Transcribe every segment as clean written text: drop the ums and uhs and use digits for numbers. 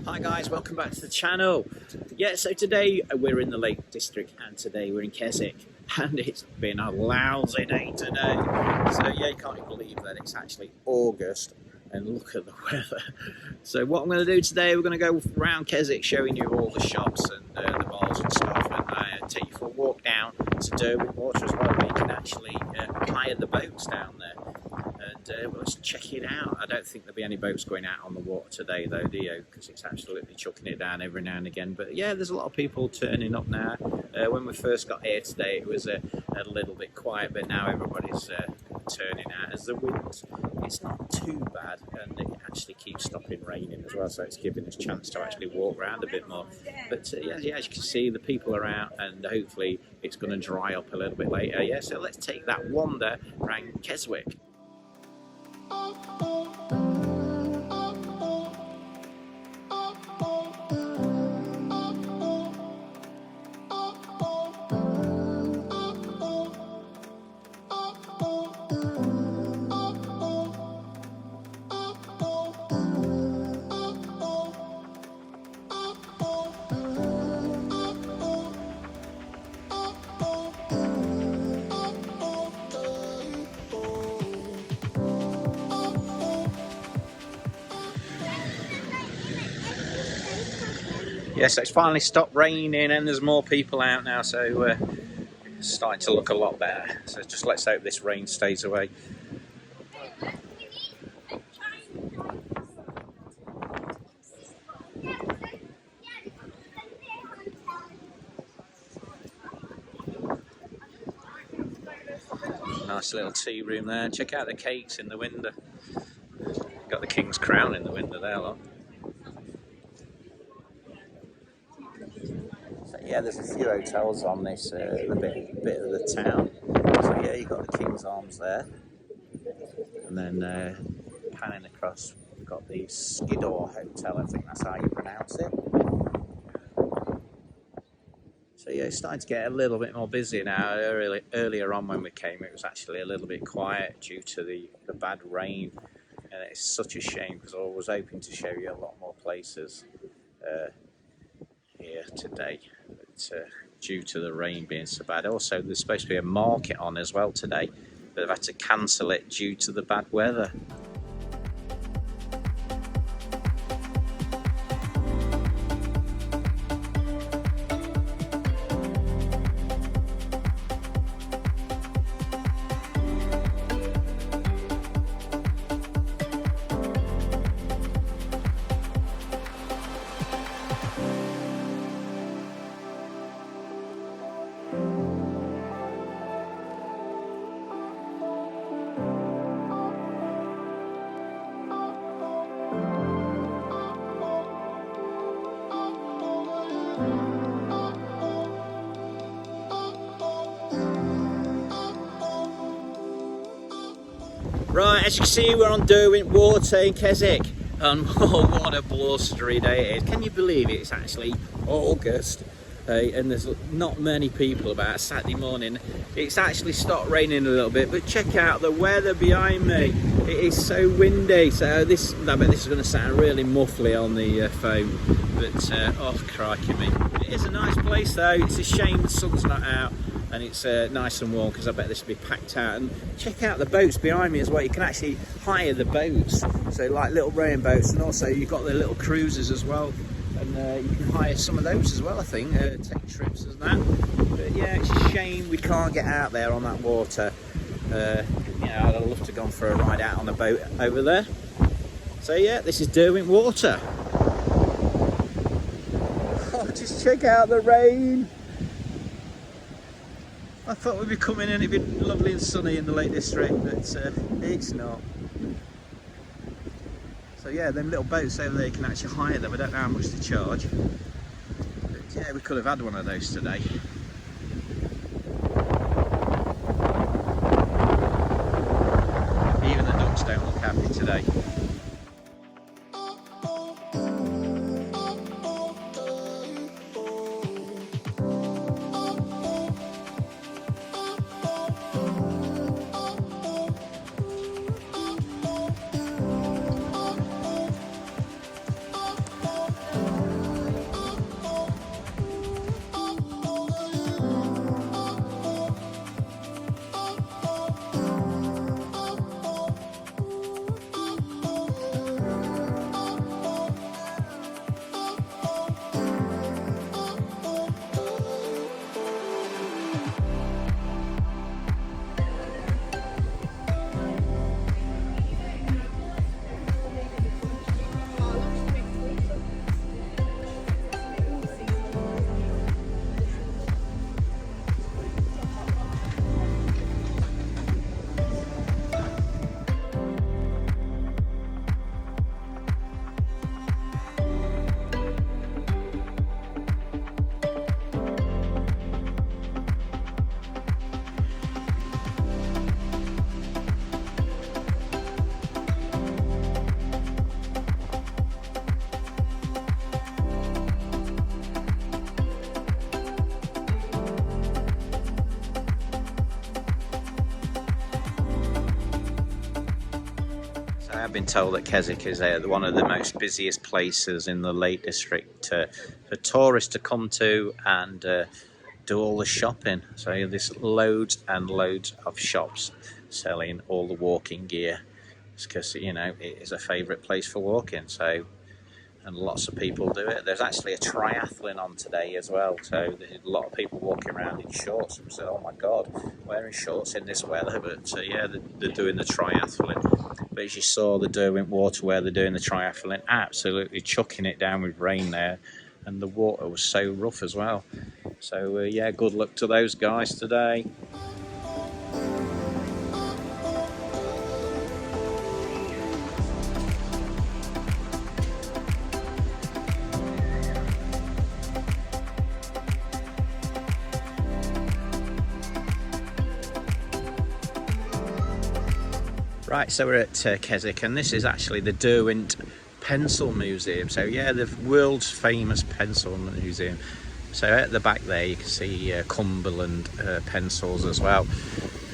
Hi guys, welcome back to the channel. Yeah, so today we're in the Lake District and today we're in Keswick and it's been a lousy day today. So yeah, you can't believe that it's actually August and look at the weather. So what I'm going to do today, we're going to go around Keswick showing you all the shops and the bars and stuff, and take you for a walk down to Derwentwater as well, where you can actually hire the boats down there. And well, let's check it out. I don't think there'll be any boats going out on the water today though, do you? Because it's absolutely chucking it down every now and again. But yeah, there's a lot of people turning up now. When we first got here today, it was a little bit quiet, but now everybody's turning out as the wind. It's not too bad, and it actually keeps stopping raining as well, so it's giving us a chance to actually walk around a bit more. But yeah, as you can see, the people are out, and hopefully it's going to dry up a little bit later. Yeah, so let's take that wander around Keswick. Yes, it's finally stopped raining and there's more people out now, so it's starting to look a lot better. So just let's hope this rain stays away. Nice little tea room there. Check out the cakes in the window. Got the King's Crown in the window there, look. Yeah, there's a few hotels on this bit of the town. So yeah, you've got the King's Arms there, and then panning across, we've got the Skiddaw Hotel. I think that's how you pronounce it. So yeah, it's starting to get a little bit more busy now. Earlier on when we came, it was actually a little bit quiet due to the bad rain, and it's such a shame because I was hoping to show you a lot more places here today, but due to the rain being so bad. Also, there's supposed to be a market on as well today, but they've had to cancel it due to the bad weather. Right, as you can see, we're on Derwentwater in Keswick, and oh, what a blustery day it is. Can you believe it's actually August, and there's not many people about. Saturday morning, it's actually stopped raining a little bit, but check out the weather behind me. It is so windy, so I bet this is going to sound really muffly on the phone, but oh crikey me. It is a nice place though. It's a shame the sun's not out and it's nice and warm, because I bet this will be packed out. And check out the boats behind me as well. You can actually hire the boats, so like little rowing boats, and also you've got the little cruisers as well, and you can hire some of those as well, I think, take trips and that. But yeah, it's a shame we can't get out there on that water. You know, I'd love to have gone for a ride out on a boat over there. So yeah, this is Derwentwater. Oh, just check out the rain. I thought we'd be coming in, it'd be lovely and sunny in the Lake District, but it's not. So yeah, them little boats over there, you can actually hire them. I don't know how much they charge, but yeah, we could have had one of those today. Even the ducks don't look happy today. been told that Keswick is one of the most busiest places in the Lake District for tourists to come to and do all the shopping. So there's loads and loads of shops selling all the walking gear, because you know it is a favourite place for walking. So, and lots of people do it. There's actually a triathlon on today as well, so there's a lot of people walking around in shorts. And so, oh my god, wearing shorts in this weather. But yeah, they're doing the triathlon. But as you saw, the Derwentwater where they're doing the triathlon, absolutely chucking it down with rain there, and the water was so rough as well. So yeah, good luck to those guys today. Right, so we're at Keswick, and this is actually the Derwent Pencil Museum. So yeah, the world's famous pencil museum. So at the back there you can see Cumberland pencils as well.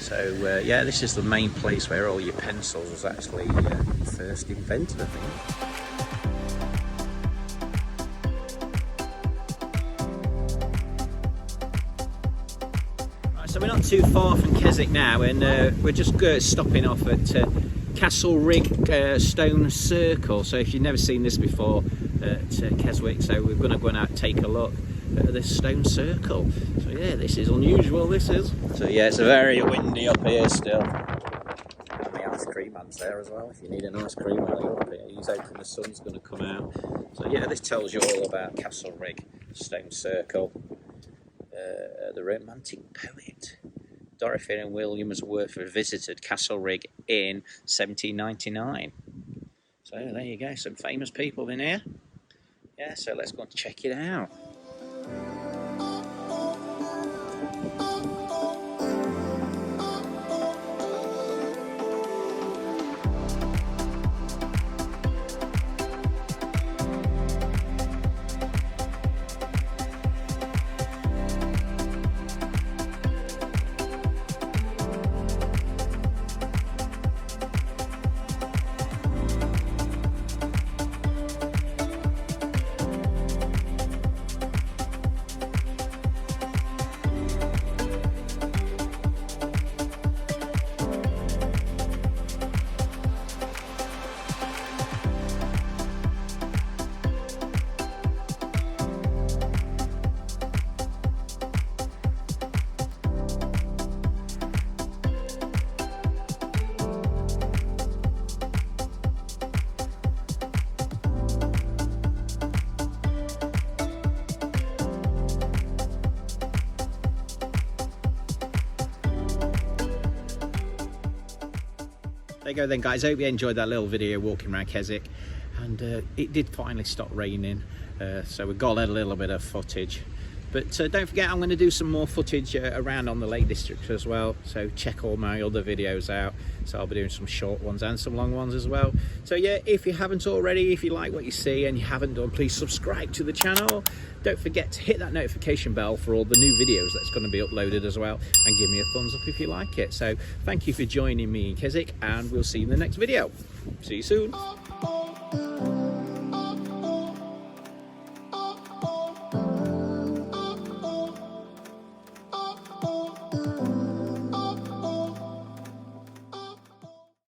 So yeah, this is the main place where all your pencils was actually first invented, I think. So we're not too far from Keswick now, and we're just stopping off at Castlerig Stone Circle. So if you've never seen this before at Keswick, so we're going to go out and take a look at this stone circle. So yeah, this is unusual, this is. So yeah, it's very windy up here still. And the ice cream man's there as well, if you need an ice cream while you're up here. He's hoping the sun's going to come out. So yeah, this tells you all about Castlerig Stone Circle. The romantic poet Dorothy and Williamsworth visited Castlerig in 1799. So there you go, some famous people in here. Yeah, so let's go and check it out. There you go then, guys. I hope you enjoyed that little video walking around Keswick, and it did finally stop raining, so we got a little bit of footage. But don't forget, I'm going to do some more footage around on the Lake District as well, so check all my other videos out. So I'll be doing some short ones and some long ones as well. So yeah, if you haven't already, if you like what you see and you haven't done, please subscribe to the channel. Don't forget to hit that notification bell for all the new videos that's going to be uploaded as well, and give me a thumbs up if you like it. So thank you for joining me in Keswick, and we'll see you in the next video. See you soon.